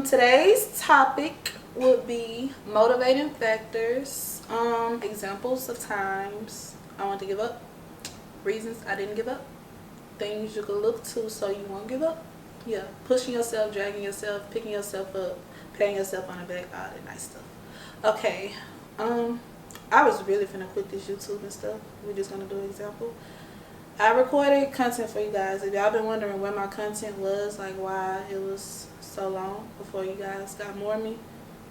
Today's topic would be motivating factors, examples of times I want to give up, reasons I didn't give up, things you can look to so you won't give up. Yeah, pushing yourself, dragging yourself, picking yourself up, patting yourself on the back, all that nice stuff. Okay, I was really finna quit this YouTube and stuff. We're just gonna do an example. I recorded content for you guys. If y'all been wondering where my content was, like why it was so long before you guys got more of me,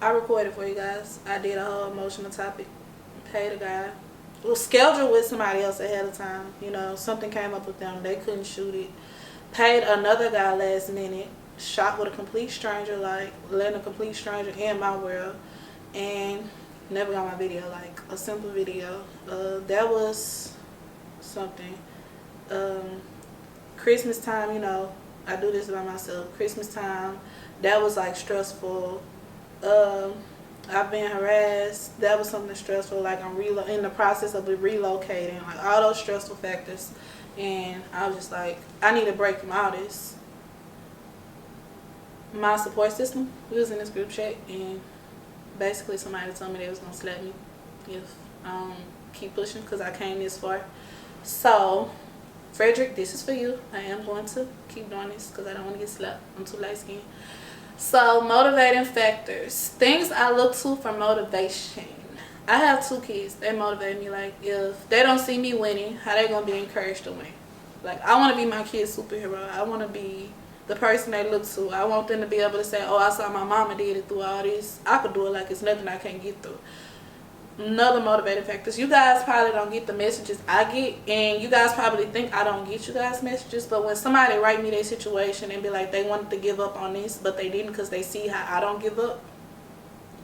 I recorded for you guys. I did a whole emotional topic, paid a guy. It was scheduled with somebody else ahead of time. You know, something came up with them. They couldn't shoot it. Paid another guy last minute. Shot with a complete stranger, like letting a complete stranger in my world. And never got my video, like a simple video. That was something. Christmas time, you know, I do this by myself. Christmas time, that was like stressful. I've been harassed. That was something stressful. Like I'm in the process of relocating, like all those stressful factors. And I was just like, I need a break from all this. My support system, we was in this group chat, and basically somebody told me they was gonna slap me if I don't keep pushing because I came this far. So Frederick, this is for you. I am going to keep doing this because I don't want to get slapped. I'm too light skinned. So motivating factors, things I look to for motivation. I have 2 kids. They motivate me. Like if they don't see me winning, how they gonna be encouraged to win? Like I want to be my kid's superhero. I want to be the person they look to. I want them to be able to say, oh, I saw my mama did it through all this. I could do it, like it's nothing I can't get through. Another motivating factors. You guys probably don't get the messages I get, and you guys probably think I don't get you guys messages, but when somebody write me their situation and be like they wanted to give up on this but they didn't because they see how I don't give up,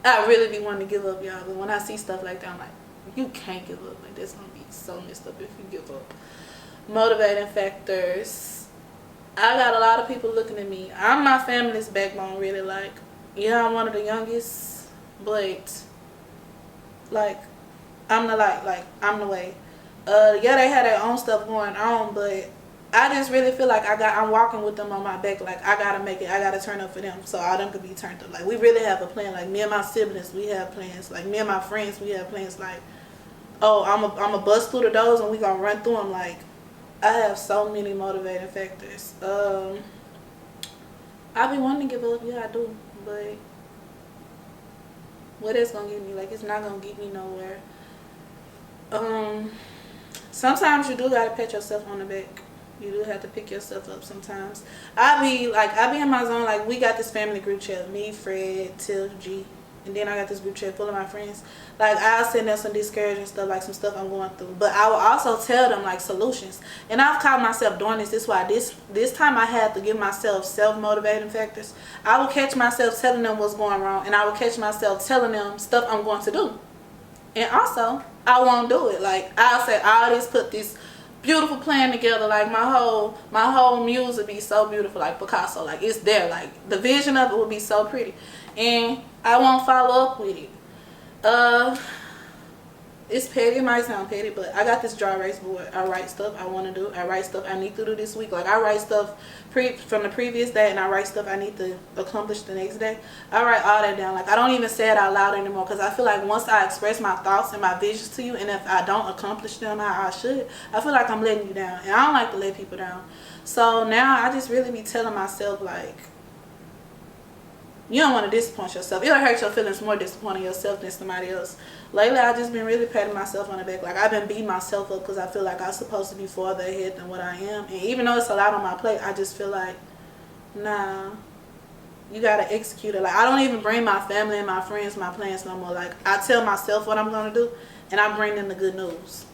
I really be wanting to give up, y'all. But when I see stuff like that, I'm like, you can't give up. Like that's gonna be so messed up if you give up. Motivating factors, I got a lot of people looking at me. I'm my family's backbone, really. Like, yeah, I'm one of the youngest, but like I'm the light, like I'm the way. Yeah, they had their own stuff going on, but I just really feel like I'm walking with them on my back. Like I gotta make it, I gotta turn up for them so all them could be turned up. Like we really have a plan. Like me and my siblings, we have plans. Like me and my friends, we have plans. Like, oh, I'm a bust through the doors and we gonna run through them. Like I have so many motivating factors. I be wanting to give up, yeah, I do, but what it's gonna get me? Like it's not gonna get me nowhere. Sometimes you do gotta pat yourself on the back. You do have to pick yourself up sometimes. I be in my zone. Like we got this family group chat, me, Fred, Till, G, and then I got this group chat full of my friends. Like I'll send them some discouraging stuff, like some stuff I'm going through, but I will also tell them like solutions. And I've caught myself doing this. This is why this time I had to give myself self-motivating factors. I will catch myself telling them what's going wrong, and I will catch myself telling them stuff I'm going to do. And also I won't do it. Like I'll say, I'll just put this beautiful plan together. Like my whole muse would be so beautiful, like Picasso. Like it's there. Like the vision of it would be so pretty, and I won't follow up with it. It's petty. It might sound petty, but I got this dry erase board. I write stuff I want to do. I write stuff I need to do this week. Like I write stuff from the previous day, and I write stuff I need to accomplish the next day. I write all that down. Like I don't even say it out loud anymore because I feel like once I express my thoughts and my visions to you, and if I don't accomplish them how I should, I feel like I'm letting you down, and I don't like to let people down. So now I just really be telling myself like, you don't want to disappoint yourself. It'll hurt your feelings more disappointing yourself than somebody else. Lately, I've just been really patting myself on the back. Like, I've been beating myself up because I feel like I'm supposed to be farther ahead than what I am. And even though it's a lot on my plate, I just feel like, nah, you got to execute it. Like, I don't even bring my family and my friends my plans no more. Like, I tell myself what I'm going to do, and I bring them the good news.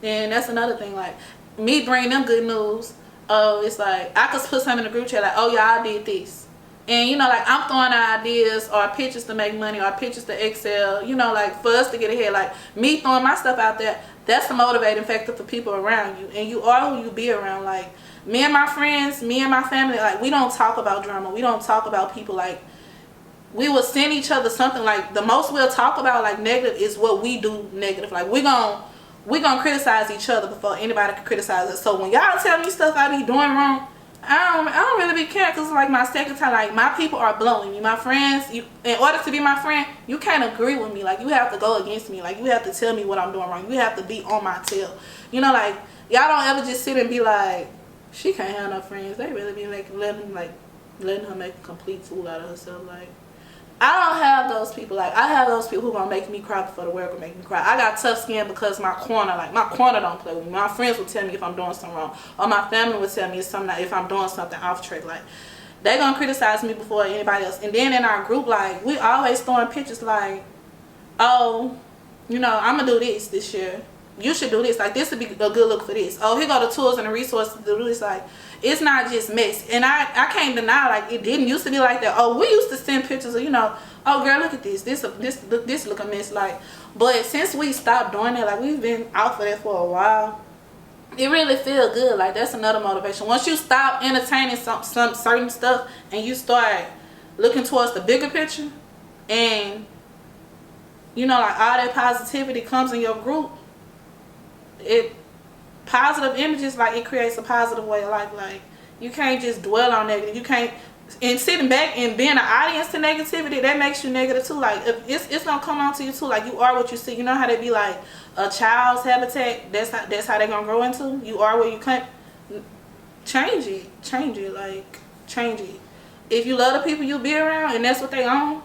And that's another thing. Like, me bringing them good news, it's like, I could put something in the group chat like, oh, yeah, I did this. And, you know, like, I'm throwing out ideas or pictures to make money or pictures to excel, you know, like, for us to get ahead. Like, me throwing my stuff out there, that's the motivating factor for people around you. And you are who you be around. Like, me and my friends, me and my family, like, we don't talk about drama. We don't talk about people. Like, we will send each other something. Like, the most we'll talk about, like, negative is what we do negative. Like, we're gonna criticize each other before anybody can criticize us. So when y'all tell me stuff I be doing wrong, I don't really be caring because like my second time, like my people are blowing me. My friends, in order to be my friend, you can't agree with me. Like you have to go against me. Like you have to tell me what I'm doing wrong. You have to be on my tail. You know, like y'all don't ever just sit and be like, she can't have no friends. They really be letting her make a complete fool out of herself. Like I don't have those people. Like I have those people who gonna make me cry before the world will make me cry. I got tough skin because my corner don't play with me. My friends will tell me if I'm doing something wrong, or my family will tell me if I'm doing something off track. Like they gonna criticize me before anybody else. And then in our group, like we always throwing pictures like, oh, you know, I'm gonna do this year. You should do this. Like this would be a good look for this. Oh, here go the tools and the resources to do this. Like it's not just mess. And I can't deny like it didn't used to be like that. Oh, we used to send pictures of, you know, oh girl, look at this. This look a mess. Like, but since we stopped doing that, like we've been out for that for a while. It really feel good. Like that's another motivation. Once you stop entertaining some certain stuff and you start looking towards the bigger picture, and you know, like all that positivity comes in your group. Positive images, like it creates a positive way of life. Like you can't just dwell on negative. You can't, and sitting back and being an audience to negativity, that makes you negative too. Like if it's gonna come on to you too. Like you are what you see. You know how they be like a child's habitat. That's how they gonna grow into. You are where you can't change it. Like change it. If you love the people you be around and that's what they own,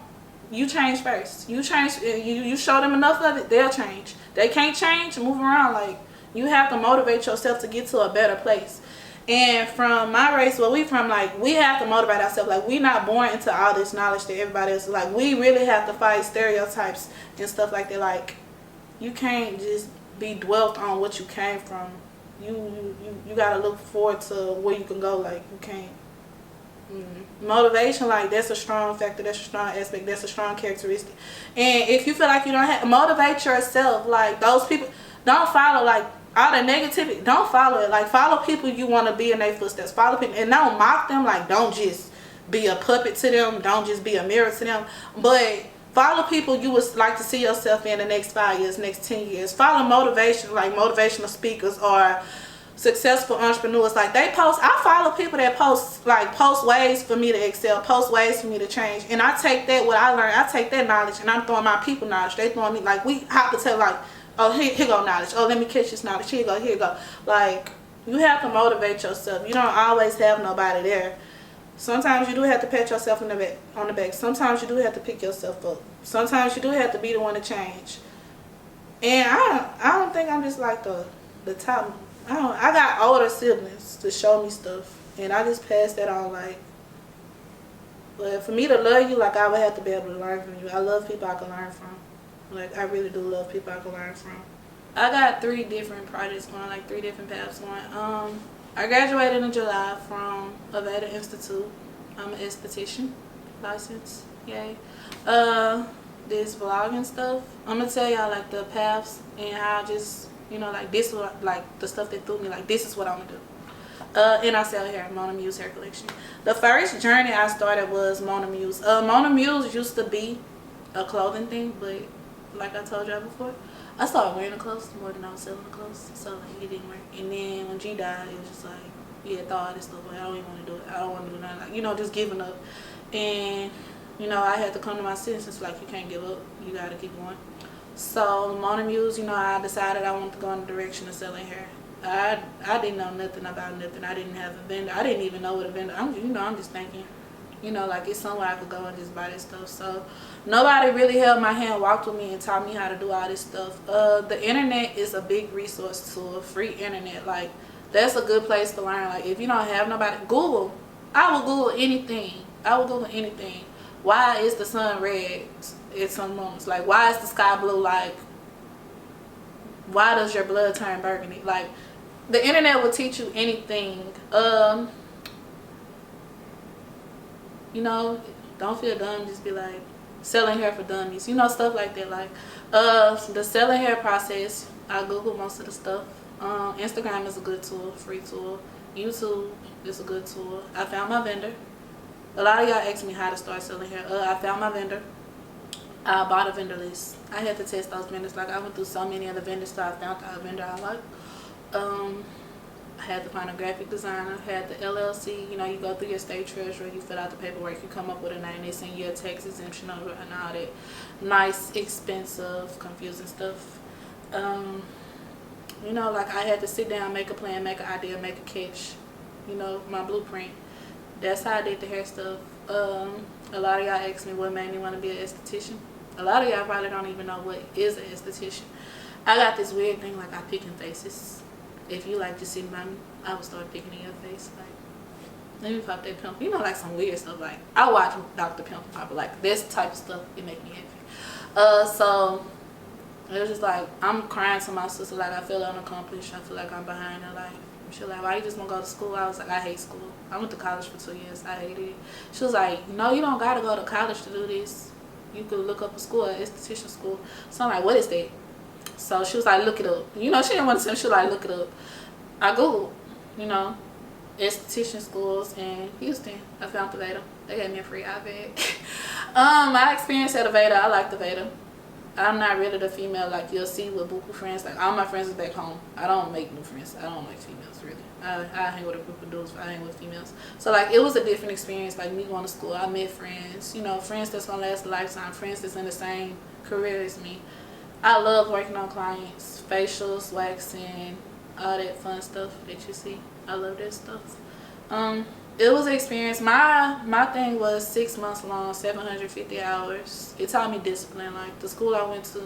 you change first. You change. You show them enough of it, they'll change. They can't change, move around. Like you have to motivate yourself to get to a better place. And from my race, where we from, like we have to motivate ourselves. Like we not born into all this knowledge that everybody else. Like we really have to fight stereotypes and stuff like that. Like you can't just be dwelt on what you came from. You gotta look forward to where you can go. Like you can't. Motivation, like that's a strong factor, that's a strong aspect, that's a strong characteristic. And if you feel like you don't have, motivate yourself. Like those people, don't follow like all the negativity, don't follow it. Like follow people you want to be in their footsteps. Follow people and don't mock them. Like don't just be a puppet to them, don't just be a mirror to them, but follow people you would like to see yourself in the next 5 years, next 10 years. Follow motivation, like motivational speakers or successful entrepreneurs. Like they post, I follow people that post ways for me to excel, post ways for me to change, and I take that, what I learned, I take that knowledge and I'm throwing my people knowledge. They throwing me, like we have to tell, like, oh here go knowledge, oh let me catch this knowledge, here you go. Like you have to motivate yourself. You don't always have nobody there. Sometimes you do have to pat yourself on the back. Sometimes you do have to pick yourself up. Sometimes you do have to be the one to change. And I don't think I'm just like the top. I got older siblings to show me stuff, and I just pass that on. Like, but for me to love you, like I would have to be able to learn from you. I love people I can learn from. Like I really do love people I can learn from. I got 3 different projects going, like 3 different paths going. I graduated in July from Aveda Institute. I'm an esthetician, licensed. Yay. This vlogging stuff. I'm gonna tell y'all like the paths and how I just, you know, like this was like the stuff that threw me, like this is what I'm gonna do. And I sell hair, Mona Muse hair collection. The first journey I started was Mona Muse. Mona Muse used to be a clothing thing, but like I told y'all before, I started wearing the clothes more than I was selling the clothes. So like it didn't work. And then when G died, it was just like, yeah, throw all this stuff away. I don't even want to do it. I don't want to do nothing. Like, you know, just giving up. And you know, I had to come to my senses. Like you can't give up. You gotta keep going. So Mona Muse, you know, I decided I wanted to go in the direction of selling hair. I didn't know nothing about nothing. I didn't have a vendor. I didn't even know what a vendor. I'm just thinking, you know, like it's somewhere I could go and just buy this stuff. So nobody really held my hand, walked with me, and taught me how to do all this stuff. The internet is a big resource tool, free internet. Like that's a good place to learn. Like if you don't have nobody, Google. I will Google anything. Why is the sun red at some moments? Like why is the sky blue? Like why does your blood turn burgundy? Like the internet will teach you anything. You know, don't feel dumb, just be like selling hair for dummies, you know, stuff like that. Like the selling hair process, I Google most of the stuff. Instagram is a good tool, free tool. YouTube is a good tool. I found my vendor. A lot of y'all ask me how to start selling hair. I found my vendor. I bought a vendor list. I had to test those vendors. Like I went through so many other vendors, so I found a vendor I like. I had to find a graphic designer, had the LLC, you know, you go through your state treasurer, you fill out the paperwork, you come up with a name, they send you a tax exemption over and all that nice, expensive, confusing stuff. You know, like I had to sit down, make a plan, make an idea, make a catch, you know, my blueprint. That's how I did the hair stuff. A lot of y'all asked me what made me want to be an esthetician. A lot of y'all probably don't even know what is an esthetician. I got this weird thing, like I pick in faces. If you like just sitting by me, I would start picking in your face. Like, let me pop that pimple. You know, like some weird stuff. Like, I watch Dr. Pimple Popper. Like, this type of stuff, it make me happy. So, it was just like, I'm crying to my sister. Like, I feel unaccomplished. I feel like I'm behind her. Like, she was like, why you just want to go to school? I was like, I hate school. I went to college for 2 years. I hated it. She was like, no, you don't got to go to college to do this. You could look up a school, an esthetician school. So I'm like, what is that? So she was like, look it up. You know, she didn't want to tell me. She was like, look it up. I Googled, you know, esthetician schools in Houston. I found the Veda. They gave me a free iPad. My experience at the Veda, I like the Veda. I'm not really the female like you'll see with buku friends. Like, all my friends is back home. I don't make new friends. I don't like females, really. I hang with a group of dudes. I hang with females. So, like, it was a different experience. Like, me going to school, I met friends. You know, friends that's going to last a lifetime. Friends that's in the same career as me. I love working on clients. Facials, waxing, all that fun stuff that you see. I love that stuff. It was an experience. My thing was 6 months long, 750 hours. It taught me discipline. Like, the school I went to,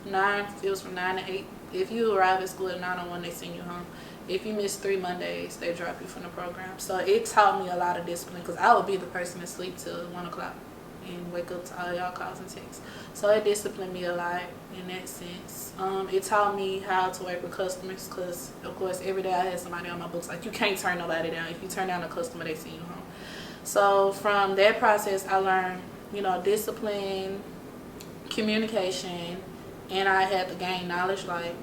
it was from 9 to 8. If you arrive at school at 9:01, they send you home. If you miss 3 Mondays, they drop you from the program. So it taught me a lot of discipline, because I would be the person to sleep till 1 o'clock and wake up to all y'all calls and texts. So it disciplined me a lot in that sense. It taught me how to work with customers, because of course every day I had somebody on my books. Like, you can't turn nobody down. If you turn down a customer, they send you home. So from that process, I learned, you know, discipline, communication, and I had to gain knowledge, like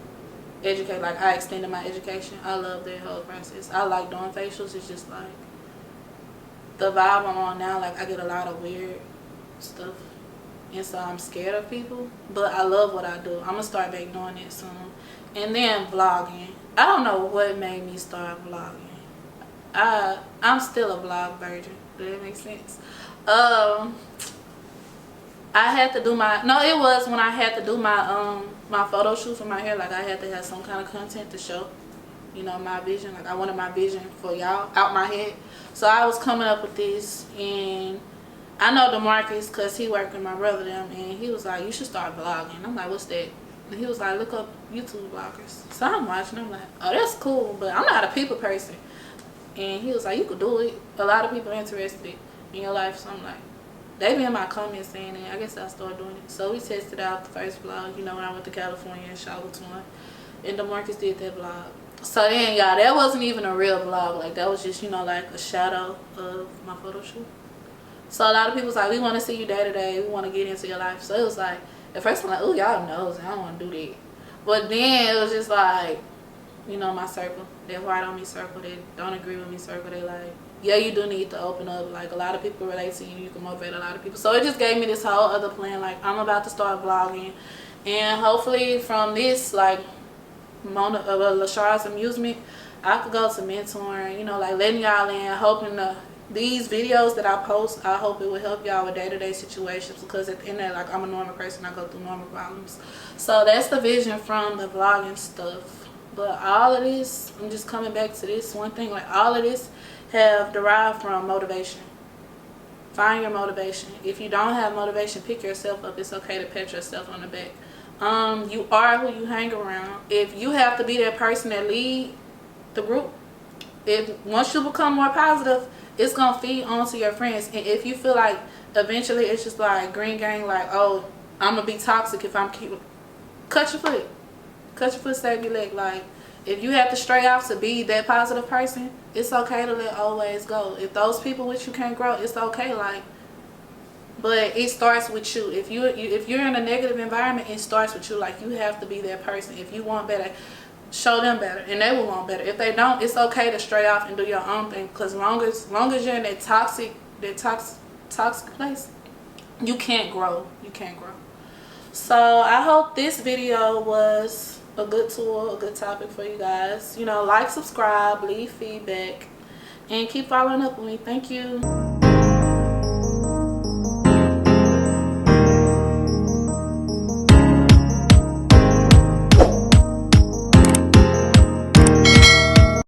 educate. Like, I extended my education. I love that whole process. I like doing facials. It's just like the vibe I'm on now. Like, I get a lot of weird stuff, and so I'm scared of people, but I love what I do. I'm gonna start back doing it soon. And then vlogging. I don't know what made me start vlogging. I'm still a vlog virgin. Does that make sense? I had to do it was when I had to do my photo shoot for my hair. Like, I had to have some kind of content to show, you know, my vision. Like, I wanted my vision for y'all out my head. So I was coming up with this, and I know DeMarcus, because he worked with my brother them, and he was like, you should start vlogging. I'm like, what's that? And he was like, look up YouTube vloggers. So I'm watching. I'm like, oh, that's cool, but I'm not a people person. And he was like, you could do it. A lot of people are interested in your life. So I'm like, they be in my comments saying it. I guess I'll start doing it. So we tested out the first vlog, you know, when I went to California and shot with one. And DeMarcus did that vlog. So then, y'all, that wasn't even a real vlog. Like, that was just, you know, like a shadow of my photo shoot. So a lot of people was like, we want to see you day to day. We want to get into your life. So it was like, at first I'm like, oh, y'all knows. I don't want to do that. But then it was just like, you know, my circle. That white on me circle. That don't agree with me circle. They like, yeah, you do need to open up. Like, a lot of people relate to you. You can motivate a lot of people. So it just gave me this whole other plan. Like, I'm about to start vlogging. And hopefully from this, like, LaShar's amusement, I could go to mentoring, you know, like letting y'all in, hoping these videos that I post, I hope it will help y'all with day-to-day situations, because at the end of it, like, I'm a normal person. I go through normal problems. So that's the vision from the vlogging stuff. But all of this, I'm just coming back to this one thing, like, all of this have derived from motivation. Find your motivation. If you don't have motivation, pick yourself up. It's okay to pat yourself on the back. You are who you hang around. If you have to be that person that lead the group, once you become more positive, it's gonna feed onto your friends. And if you feel like eventually it's just like green gang, like, oh, I'm gonna be toxic if I'm cut your foot, save your leg. Like, if you have to stray off to be that positive person, it's okay to let old ways go. If those people with you can't grow, it's okay. Like, but it starts with you. If you're in a negative environment, it starts with you. Like, you have to be that person. If you want better, show them better, and they will want better. If they don't, it's okay to stray off and do your own thing. Because long as you're in that toxic place, you can't grow. You can't grow. So I hope this video was a good tool, a good topic for you guys. You know, like, subscribe, leave feedback, and keep following up with me. Thank you.